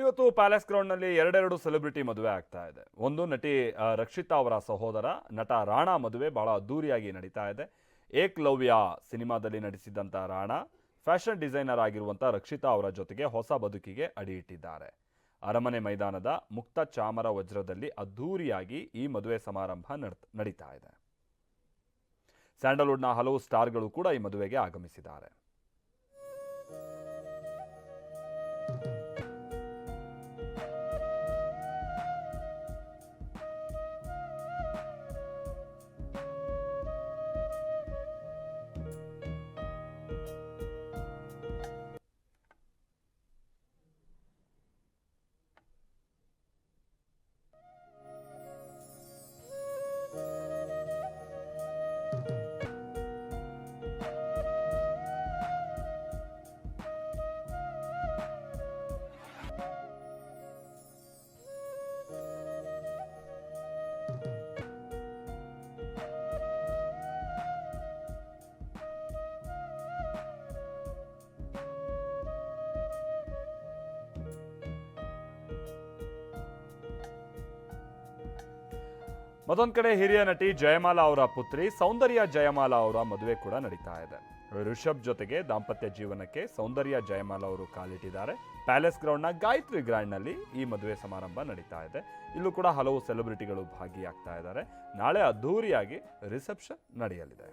ಇವತ್ತು ಪ್ಯಾಲೇಸ್ ಗ್ರೌಂಡ್ನಲ್ಲಿ ಎರಡೆರಡು ಸೆಲೆಬ್ರಿಟಿ ಮದುವೆ ಆಗ್ತಾ ಇದೆ. ಒಂದು ನಟಿ ರಕ್ಷಿತಾ ಅವರ ಸಹೋದರ ನಟ ರಾಣಾ ಮದುವೆ ಬಹಳ ಅದ್ದೂರಿಯಾಗಿ ನಡೀತಾ ಇದೆ. ಏಕಲವ್ಯ ಸಿನಿಮಾದಲ್ಲಿ ನಟಿಸಿದಂಥ ರಾಣಾ ಫ್ಯಾಷನ್ ಡಿಸೈನರ್ ಆಗಿರುವಂಥ ರಕ್ಷಿತಾ ಅವರ ಜೊತೆಗೆ ಹೊಸ ಬದುಕಿಗೆ ಅಡಿಯಿಟ್ಟಿದ್ದಾರೆ. ಅರಮನೆ ಮೈದಾನದ ಮುಕ್ತ ಚಾಮರ ವಜ್ರದಲ್ಲಿ ಅದ್ದೂರಿಯಾಗಿ ಈ ಮದುವೆ ಸಮಾರಂಭ ನಡೀತಾ ಇದೆ. ಸ್ಯಾಂಡಲ್ವುಡ್ನ ಹಲವು ಸ್ಟಾರ್ಗಳು ಕೂಡ ಈ ಮದುವೆಗೆ ಆಗಮಿಸಿದ್ದಾರೆ. ಮತ್ತೊಂದು ಕಡೆ ಹಿರಿಯ ನಟಿ ಜಯಮಾಲಾ ಅವರ ಪುತ್ರಿ ಸೌಂದರ್ಯ ಜಯಮಾಲಾ ಅವರ ಮದುವೆ ಕೂಡ ನಡೀತಾ ಇದೆ. ರಿಷಬ್ ಜೊತೆಗೆ ದಾಂಪತ್ಯ ಜೀವನಕ್ಕೆ ಸೌಂದರ್ಯ ಜಯಮಾಲಾ ಅವರು ಕಾಲಿಟ್ಟಿದ್ದಾರೆ. ಪ್ಯಾಲೇಸ್ ಗ್ರೌಂಡ್ನ ಗಾಯತ್ರಿ ಗ್ರ್ಯಾಂಡ್ನಲ್ಲಿ ಈ ಮದುವೆ ಸಮಾರಂಭ ನಡೀತಾ ಇದೆ. ಇಲ್ಲೂ ಕೂಡ ಹಲವು ಸೆಲೆಬ್ರಿಟಿಗಳು ಭಾಗಿಯಾಗ್ತಾ ಇದ್ದಾರೆ. ನಾಳೆ ಅದ್ಧೂರಿಯಾಗಿ ರಿಸೆಪ್ಷನ್ ನಡೆಯಲಿದೆ.